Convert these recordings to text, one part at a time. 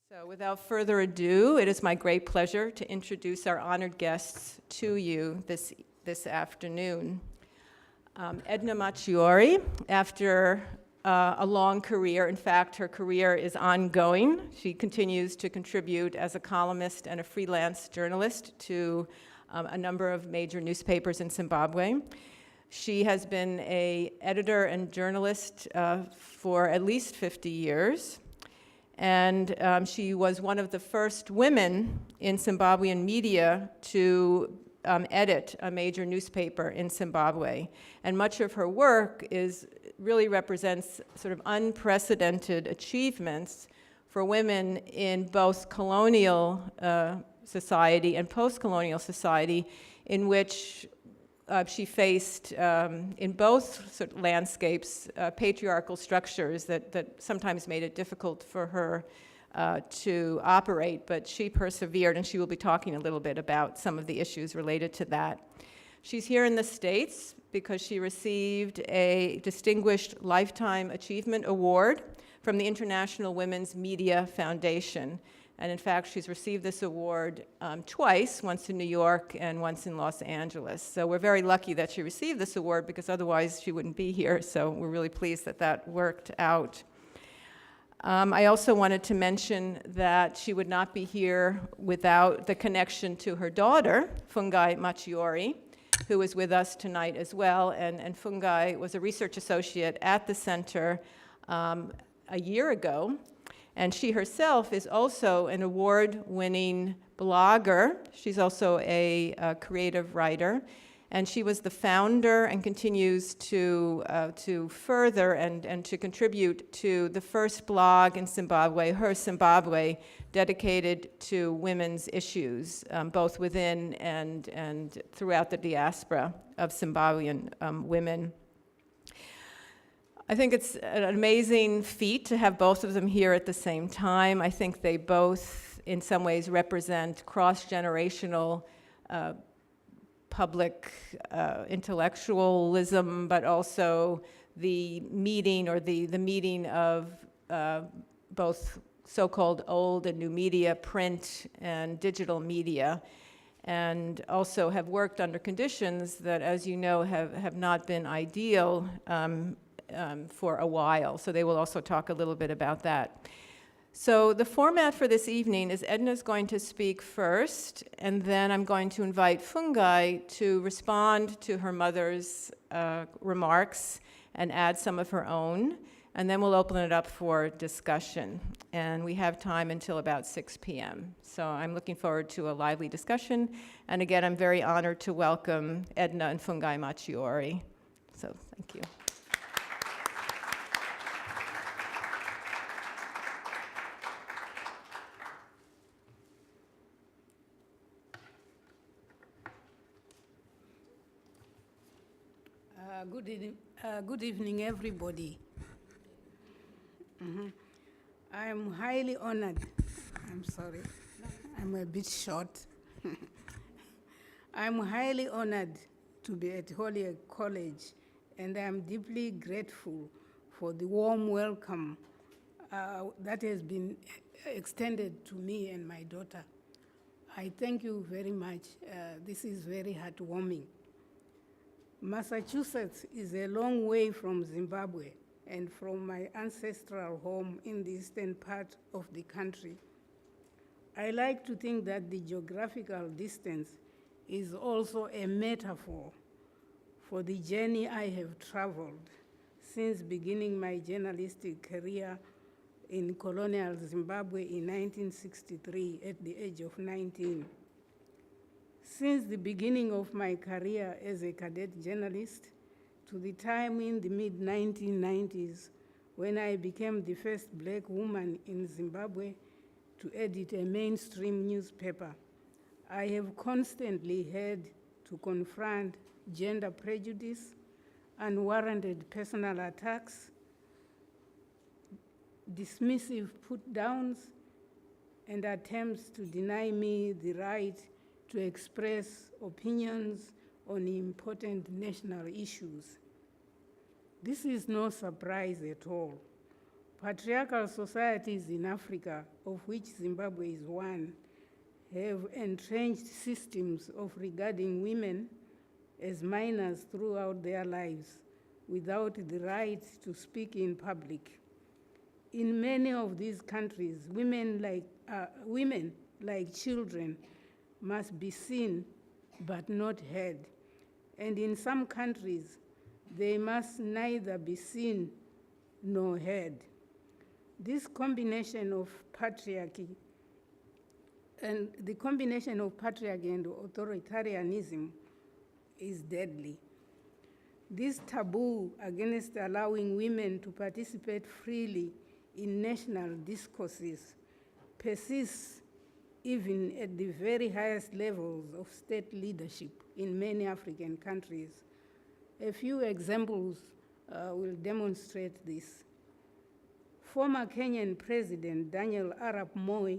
So without further ado, it is my great pleasure to introduce our honored guests to you this afternoon. Edna Machirori, after a long career, in fact, her career is ongoing. She continues to contribute as a columnist and a freelance journalist to a number of major newspapers in Zimbabwe. She has been an editor and journalist for at least 50 years. And she was one of the first women in Zimbabwean media to edit a major newspaper in Zimbabwe. And much of her work really represents sort of unprecedented achievements for women in both colonial society and post-colonial society, in which she faced, in both sort of landscapes, patriarchal structures that sometimes made it difficult for her to operate, but she persevered, and she will be talking a little bit about some of the issues related to that. She's here in the States because she received a Distinguished Lifetime Achievement Award from the International Women's Media Foundation. And in fact, she's received this award twice, once in New York and once in Los Angeles. So we're very lucky that she received this award, because otherwise she wouldn't be here. So we're really pleased that that worked out. I also wanted to mention that she would not be here without the connection to her daughter, Fungai Machirori, who is with us tonight as well. And Fungai was a research associate at the center a year ago. And she herself is also an award-winning blogger. She's also a creative writer. And she was the founder and continues to further and to contribute to the first blog in Zimbabwe, Her Zimbabwe, dedicated to women's issues, both within and throughout the diaspora of Zimbabwean women. I think it's an amazing feat to have both of them here at the same time. I think they both, in some ways, represent cross-generational public intellectualism, but also the meeting of both so-called old and new media, print and digital media, and also have worked under conditions that, as you know, have not been ideal for a while. So they will also talk a little bit about that. So the format for this evening is Edna's going to speak first, and then I'm going to invite Fungai to respond to her mother's remarks and add some of her own, and then we'll open it up for discussion. And we have time until about 6 p.m. So I'm looking forward to a lively discussion. And again, I'm very honored to welcome Edna and Fungai Machirori. So thank you. Good evening, everybody. I'm highly honored. I'm sorry, I'm a bit short. I'm highly honored to be at Holyoke College, and I'm deeply grateful for the warm welcome that has been extended to me and my daughter. I thank you very much. This is very heartwarming. Massachusetts is a long way from Zimbabwe and from my ancestral home in the eastern part of the country. I like to think that the geographical distance is also a metaphor for the journey I have traveled since beginning my journalistic career in colonial Zimbabwe in 1963 at the age of 19. Since the beginning of my career as a cadet journalist to the time in the mid-1990s when I became the first black woman in Zimbabwe to edit a mainstream newspaper, I have constantly had to confront gender prejudice, unwarranted personal attacks, dismissive put-downs, and attempts to deny me the right to express opinions on important national issues. This is no surprise at all. Patriarchal societies in Africa, of which Zimbabwe is one, have entrenched systems of regarding women as minors throughout their lives without the right to speak in public. In many of these countries, women like children must be seen but not heard. And in some countries, they must neither be seen nor heard. This combination of patriarchy and authoritarianism is deadly. This taboo against allowing women to participate freely in national discourses persists even at the very highest levels of state leadership in many African countries. A few examples will demonstrate this. Former Kenyan President Daniel Arap Moi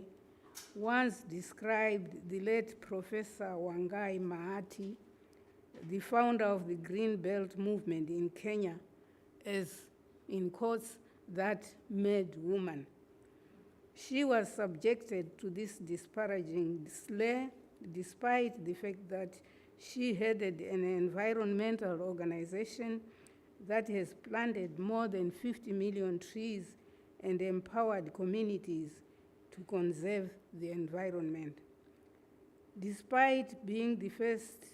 once described the late Professor Fungai Machirori, the founder of the Green Belt movement in Kenya, as, in quotes, that mad woman. She was subjected to this disparaging slur despite the fact that she headed an environmental organization that has planted more than 50 million trees and empowered communities to conserve the environment. Despite being the first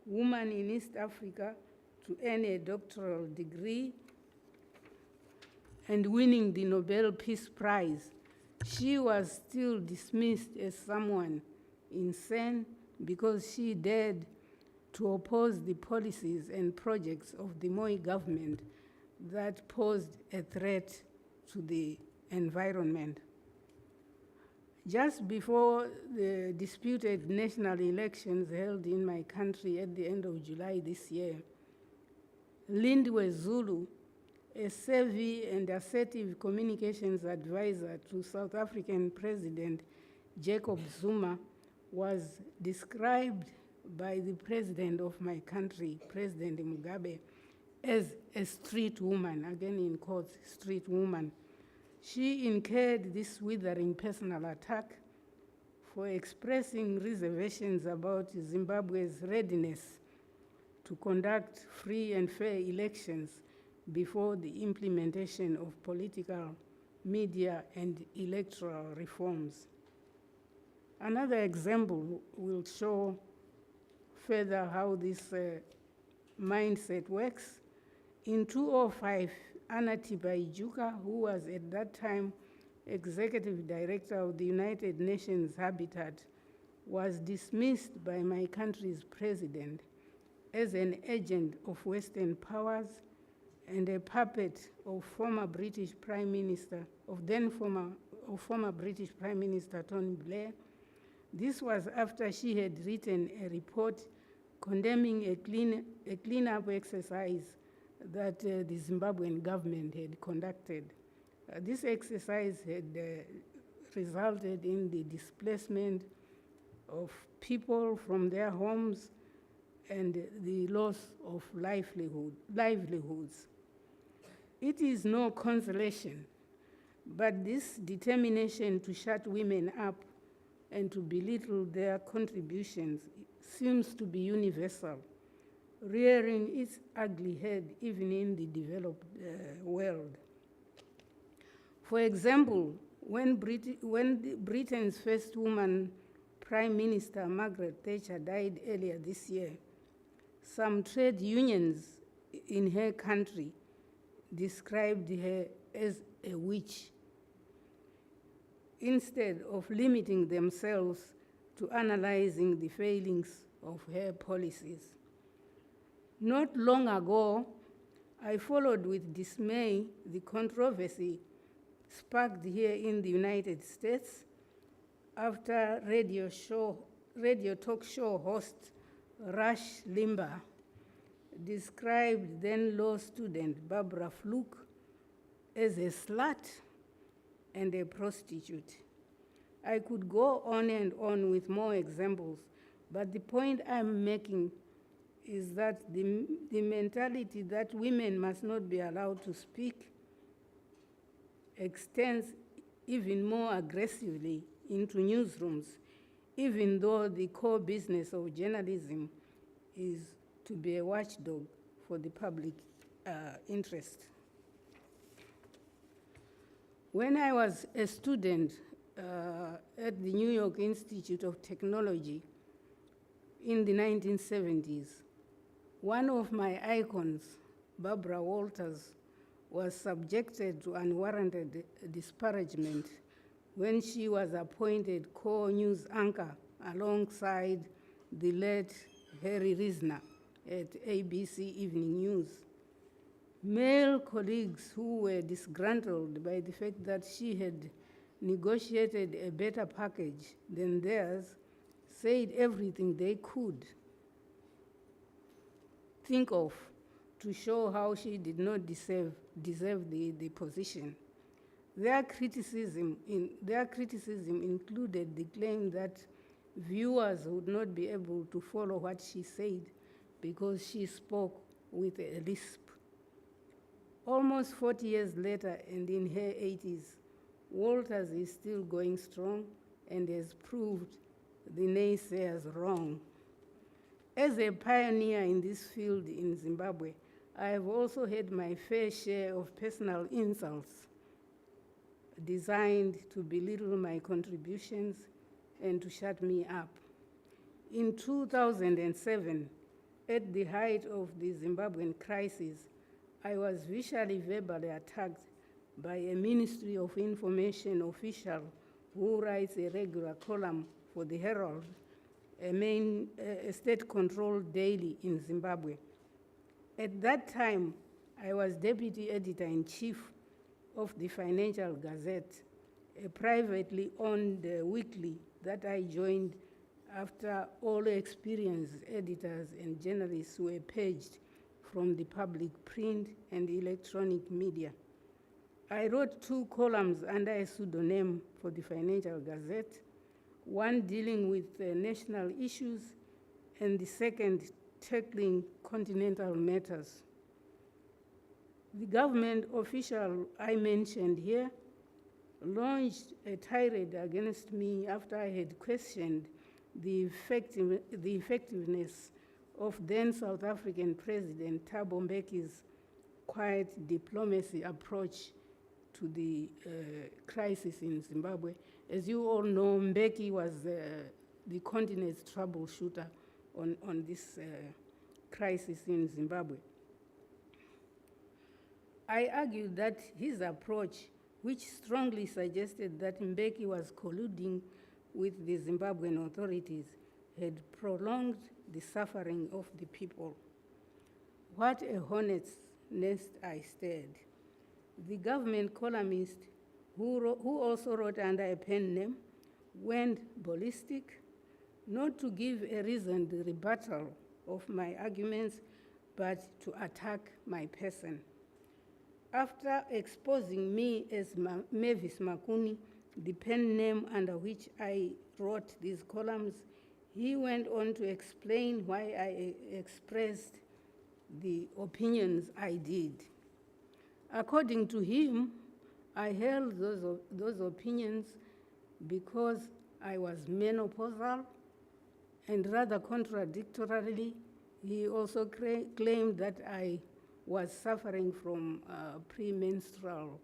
woman in East Africa to earn a doctoral degree and winning the Nobel Peace Prize, she was still dismissed as someone insane because she dared to oppose the policies and projects of the Moi government that posed a threat to the environment. Just before the disputed national elections held in my country at the end of July this year, Lindwe Zulu, a savvy and assertive communications advisor to South African President Jacob Zuma, was described by the president of my country, President Mugabe, as a street woman, again in quotes, street woman. She incurred this withering personal attack for expressing reservations about Zimbabwe's readiness to conduct free and fair elections before the implementation of political, media, and electoral reforms. Another example will show further how this mindset works. In 2005, Anna Tibaijuka, who was at that time executive director of the United Nations Habitat, was dismissed by my country's president as an agent of Western powers and a puppet of former British Prime Minister, former British Prime Minister Tony Blair. This was after she had written a report condemning a cleanup exercise that the Zimbabwean government had conducted. This exercise had resulted in the displacement of people from their homes and the loss of livelihoods. It is no consolation, but this determination to shut women up and to belittle their contributions seems to be universal, rearing its ugly head even in the developed world. For example, when Britain's first woman Prime Minister Margaret Thatcher died earlier this year, some trade unions in her country described her as a witch, instead of limiting themselves to analyzing the failings of her policies. Not long ago, I followed with dismay the controversy sparked here in the United States after radio talk show host Rush Limbaugh described then law student Barbara Fluke as a slut and a prostitute. I could go on and on with more examples, but the point I'm making is that the mentality that women must not be allowed to speak extends even more aggressively into newsrooms, even though the core business of journalism is to be a watchdog for the public interest. When I was a student at the New York Institute of Technology in the 1970s, one of my icons, Barbara Walters, was subjected to unwarranted disparagement when she was appointed co-news anchor alongside the late Harry Reisner at ABC Evening News. Male colleagues who were disgruntled by the fact that she had negotiated a better package than theirs said everything they could think of to show how she did not deserve the position. Their criticism included the claim that viewers would not be able to follow what she said because she spoke with a lisp. Almost 40 years later, and in her 80s, Walters is still going strong and has proved the naysayers wrong. As a pioneer in this field in Zimbabwe, I have also had my fair share of personal insults designed to belittle my contributions and to shut me up. In 2007, at the height of the Zimbabwean crisis, I was visually verbally attacked by a Ministry of Information official who writes a regular column for the Herald, a state-controlled daily in Zimbabwe. At that time, I was deputy editor-in-chief of the Financial Gazette, a privately owned weekly that I joined after all experienced editors and journalists were purged from the public print and electronic media. I wrote 2 columns under a pseudonym for the Financial Gazette, one dealing with national issues and the second tackling continental matters. The government official I mentioned here launched a tirade against me after I had questioned the effectiveness of then South African President Thabo Mbeki's quiet diplomacy approach to the crisis in Zimbabwe. As you all know, Mbeki was the continent's troubleshooter on this crisis in Zimbabwe. I argued that his approach, which strongly suggested that Mbeki was colluding with the Zimbabwean authorities, had prolonged the suffering of the people. What a hornet's nest I stirred. The government columnist, who also wrote under a pen name, went ballistic, not to give a reasoned rebuttal of my arguments, but to attack my person. After exposing me as Mavis Makuni, the pen name under which I wrote these columns, he went on to explain why I expressed the opinions I did. According to him, I held those opinions because I was menopausal, and rather contradictorily, he also claimed that I was suffering from premenstrual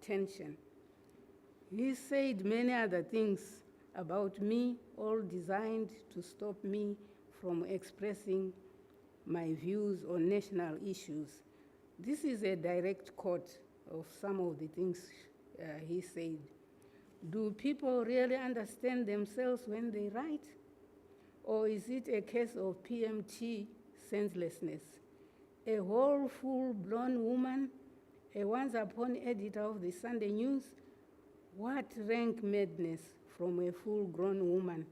tension. He said many other things about me, all designed to stop me from expressing my views on national issues. This is a direct quote of some of the things he said. Do people really understand themselves when they write? Or is it a case of PMT senselessness? A whole full-blown woman, a once-upon editor of the Sunday News? What rank madness from a full-grown woman?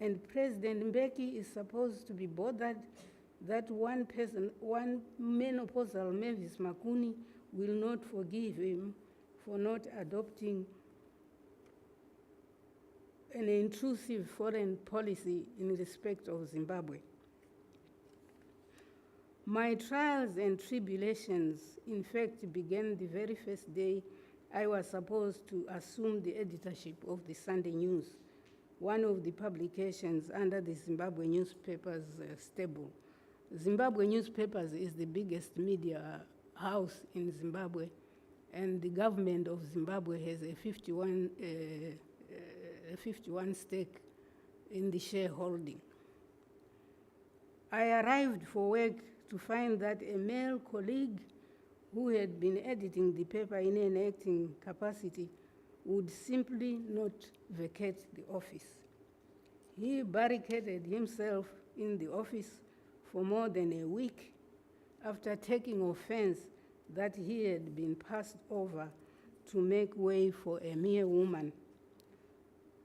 And President Mbeki is supposed to be bothered that one menopausal Mavis Makuni will not forgive him for not adopting an intrusive foreign policy in respect of Zimbabwe. My trials and tribulations, in fact, began the very first day I was supposed to assume the editorship of the Sunday News, one of the publications under the Zimbabwe newspapers stable. Zimbabwe newspapers is the biggest media house in Zimbabwe, and the government of Zimbabwe has a 51 stake in the shareholding. I arrived for work to find that a male colleague who had been editing the paper in an acting capacity would simply not vacate the office. He barricaded himself in the office for more than a week after taking offense that he had been passed over to make way for a mere woman.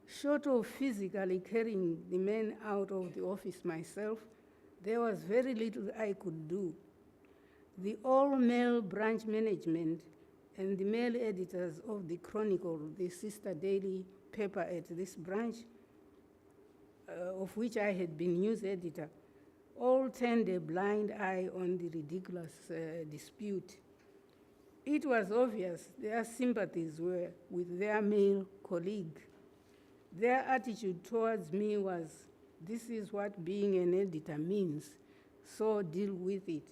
Short of physically carrying the man out of the office myself, there was very little I could do. The all-male branch management and the male editors of the Chronicle, the sister daily paper at this branch, of which I had been news editor, all turned a blind eye on the ridiculous dispute. It was obvious their sympathies were with their male colleague. Their attitude towards me was, this is what being an editor means, so deal with it.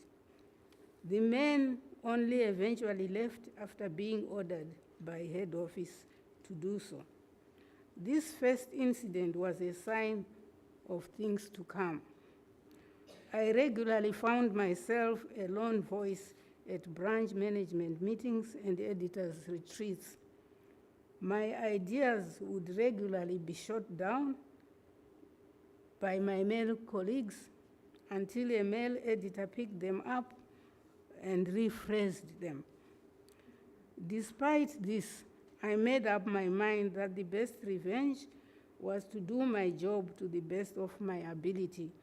The men only eventually left after being ordered by head office to do so. This first incident was a sign of things to come. I regularly found myself a lone voice at branch management meetings and editors' retreats. My ideas would regularly be shot down by my male colleagues until a male editor picked them up and rephrased them. Despite this, I made up my mind that the best revenge was to do my job to the best of my ability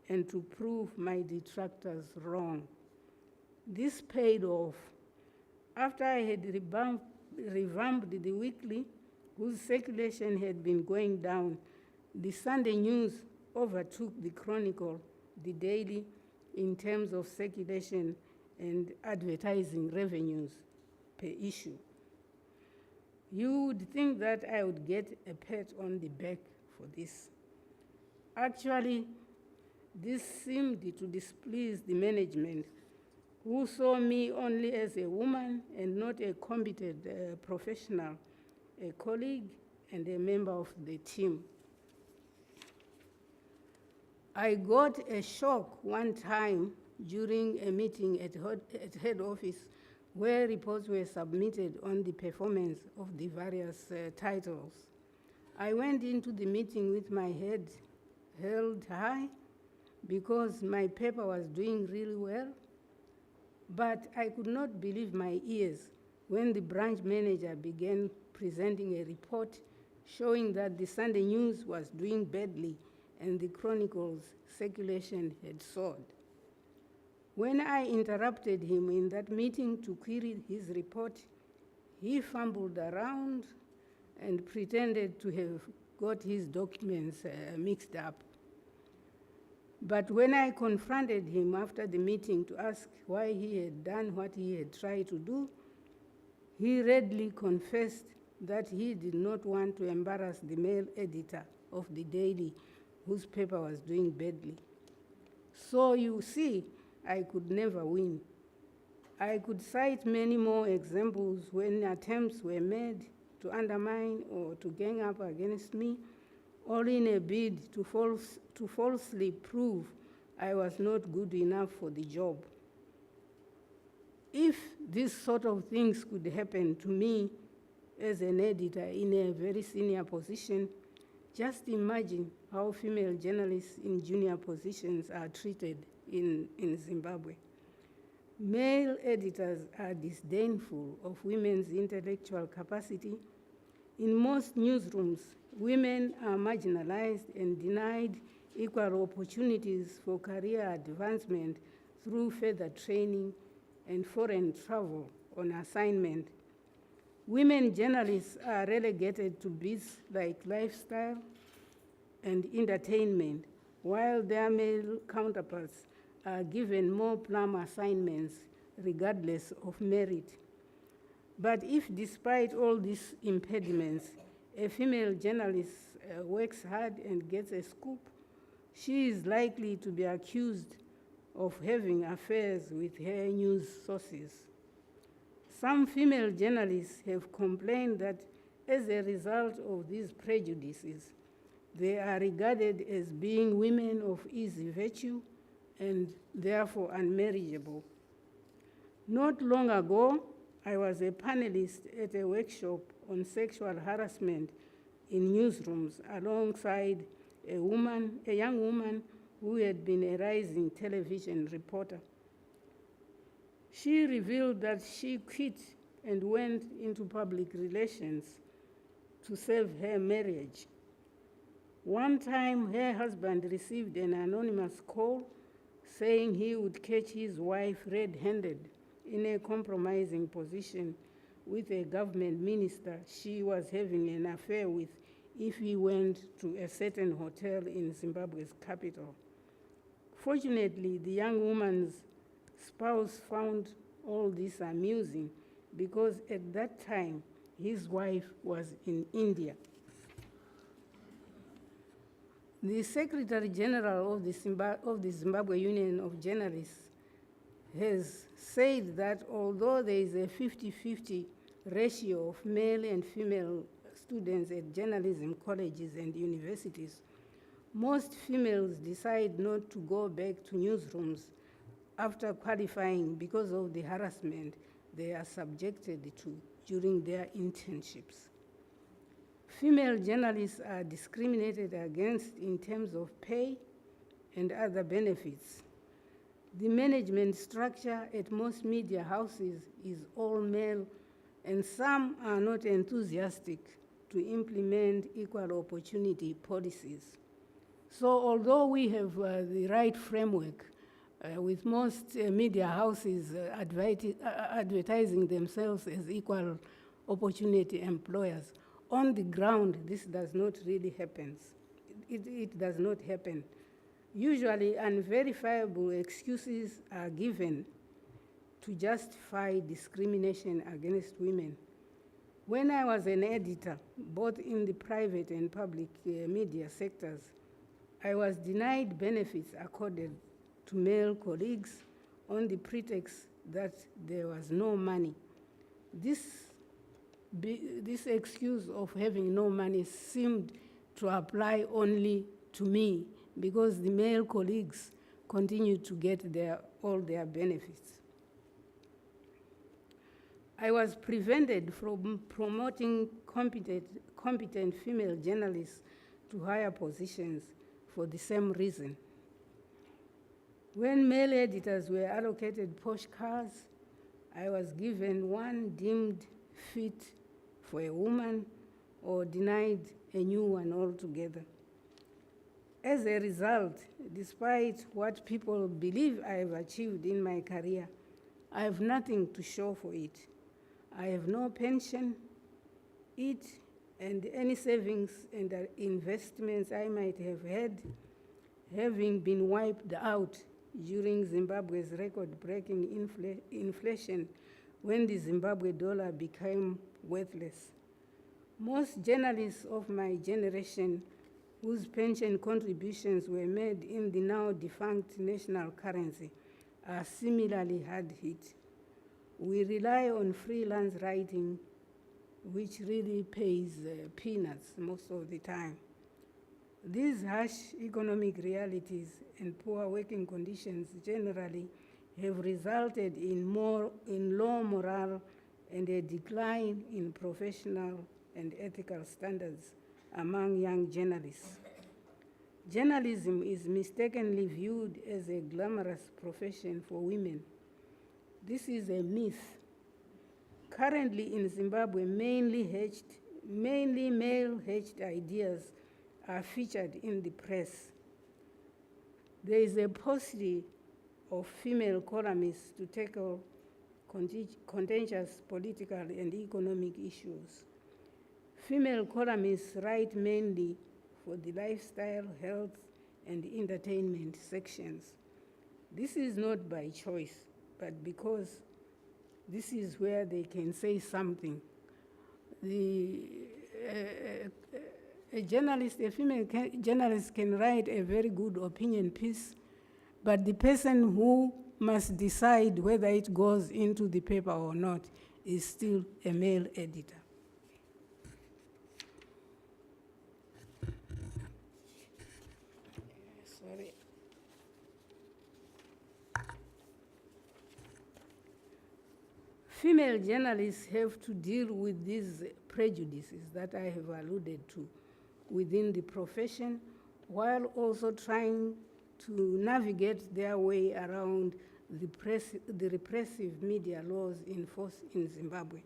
and to prove my detractors wrong. This paid off. After I had revamped the weekly, whose circulation had been going down, the Sunday News overtook the Chronicle, the daily, in terms of circulation and advertising revenues per issue. You would think that I would get a pat on the back for this. Actually, this seemed to displease the management, who saw me only as a woman and not a competent professional, a colleague and a member of the team. I got a shock one time during a meeting at head office where reports were submitted on the performance of the various titles. I went into the meeting with my head held high because my paper was doing really well, but I could not believe my ears when the branch manager began presenting a report showing that the Sunday News was doing badly and the Chronicle's circulation had soared. When I interrupted him in that meeting to query his report, he fumbled around and pretended to have got his documents mixed up. But when I confronted him after the meeting to ask why he had done what he had tried to do, he readily confessed that he did not want to embarrass the male editor of the daily whose paper was doing badly. So you see, I could never win. I could cite many more examples when attempts were made to undermine or to gang up against me, all in a bid to falsely prove I was not good enough for the job. If these sort of things could happen to me as an editor in a very senior position, just imagine how female journalists in junior positions are treated in Zimbabwe. Male editors are disdainful of women's intellectual capacity. In most newsrooms, women are marginalized and denied equal opportunities for career advancement through further training and foreign travel on assignment. Women journalists are relegated to bits like lifestyle and entertainment, while their male counterparts are given more plum assignments regardless of merit. But if despite all these impediments, a female journalist works hard and gets a scoop, she is likely to be accused of having affairs with her news sources. Some female journalists have complained that as a result of these prejudices, they are regarded as being women of easy virtue and therefore unmarriageable. Not long ago, I was a panelist at a workshop on sexual harassment in newsrooms alongside a young woman who had been a rising television reporter. She revealed that she quit and went into public relations to save her marriage. One time, her husband received an anonymous call saying he would catch his wife red-handed in a compromising position with a government minister she was having an affair with if he went to a certain hotel in Zimbabwe's capital. Fortunately, the young woman's spouse found all this amusing because at that time, his wife was in India. The Secretary General of the Zimbabwe Union of Journalists has said that although there is a 50-50 ratio of male and female students at journalism colleges and universities, most females decide not to go back to newsrooms after qualifying because of the harassment they are subjected to during their internships. Female journalists are discriminated against in terms of pay and other benefits. The management structure at most media houses is all male, and some are not enthusiastic to implement equal opportunity policies. So although we have the right framework, with most media houses advertising themselves as equal opportunity employers, on the ground, this does not really happen. It does not happen. Usually, unverifiable excuses are given to justify discrimination against women. When I was an editor, both in the private and public media sectors, I was denied benefits accorded to male colleagues on the pretext that there was no money. This excuse of having no money seemed to apply only to me because the male colleagues continued to get all their benefits. I was prevented from promoting competent female journalists to higher positions for the same reason. When male editors were allocated posh cars, I was given one deemed fit for a woman or denied a new one altogether. As a result, despite what people believe I have achieved in my career, I have nothing to show for it. I have no pension, and any savings and investments I might have had, having been wiped out during Zimbabwe's record-breaking inflation when the Zimbabwe dollar became worthless. Most journalists of my generation whose pension contributions were made in the now defunct national currency are similarly hard hit. We rely on freelance writing, which really pays peanuts most of the time. These harsh economic realities and poor working conditions generally have resulted in low morale and a decline in professional and ethical standards among young journalists. Journalism is mistakenly viewed as a glamorous profession for women. This is a myth. Currently in Zimbabwe, mainly male-hedged ideas are featured in the press. There is a paucity of female columnists to tackle contentious political and economic issues. Female columnists write mainly for the lifestyle, health, and entertainment sections. This is not by choice, but because this is where they can say something. A journalist, a female journalist can write a very good opinion piece, but the person who must decide whether it goes into the paper or not is still a male editor. Sorry. Female journalists have to deal with these prejudices that I have alluded to within the profession, while also trying to navigate their way around the repressive media laws in force in Zimbabwe.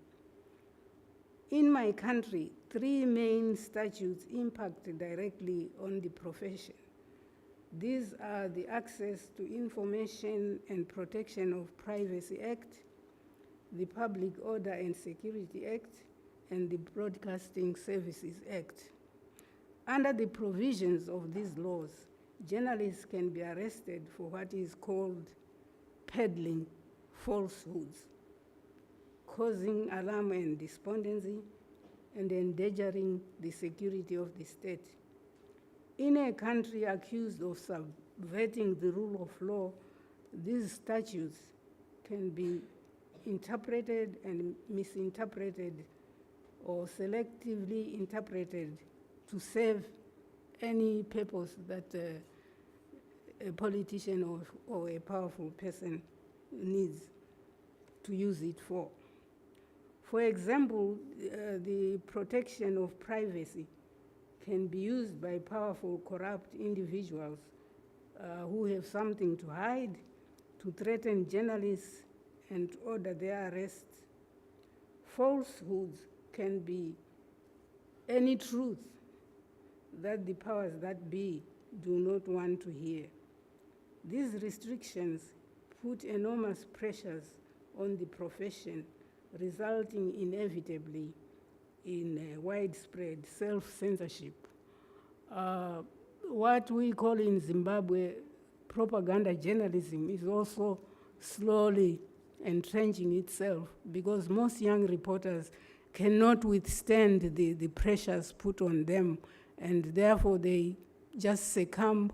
In my country, 3 main statutes impact directly on the profession. These are the Access to Information and Protection of Privacy Act, the Public Order and Security Act, and the Broadcasting Services Act. Under the provisions of these laws, journalists can be arrested for what is called peddling falsehoods, causing alarm and despondency, and endangering the security of the state. In a country accused of subverting the rule of law, these statutes can be interpreted and misinterpreted or selectively interpreted to serve any purpose that a politician or a powerful person needs to use it for. For example, the protection of privacy can be used by powerful, corrupt individuals who have something to hide, to threaten journalists and order their arrest. Falsehoods can be any truth that the powers that be do not want to hear. These restrictions put enormous pressures on the profession, resulting inevitably in widespread self-censorship. What we call in Zimbabwe propaganda journalism is also slowly entrenching itself, because most young reporters cannot withstand the pressures put on them, and therefore they just succumb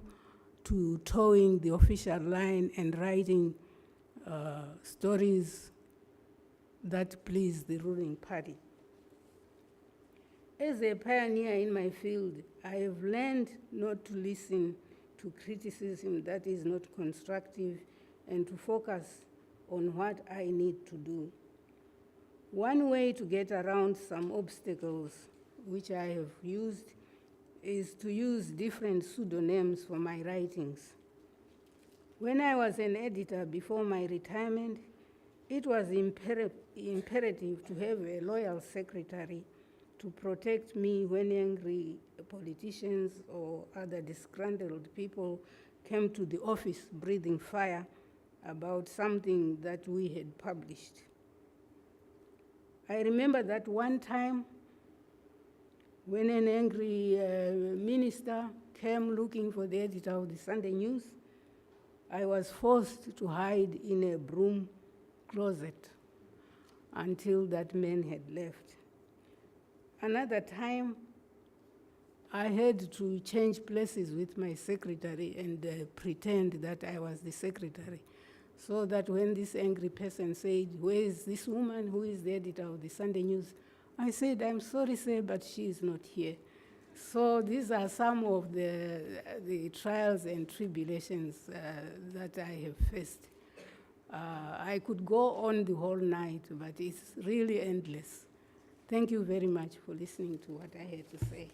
to towing the official line and writing stories that please the ruling party. As a pioneer in my field, I have learned not to listen to criticism that is not constructive and to focus on what I need to do. One way to get around some obstacles, which I have used, is to use different pseudonyms for my writings. When I was an editor before my retirement, it was imperative to have a loyal secretary to protect me when angry politicians or other disgruntled people came to the office breathing fire about something that we had published. I remember that one time when an angry minister came looking for the editor of the Sunday News, I was forced to hide in a broom closet until that man had left. Another time, I had to change places with my secretary and pretend that I was the secretary, so that when this angry person said, "Where is this woman who is the editor of the Sunday News?" I said, "I'm sorry, sir, but she is not here." So these are some of the trials and tribulations that I have faced. I could go on the whole night, but it's really endless. Thank you very much for listening to what I had to say.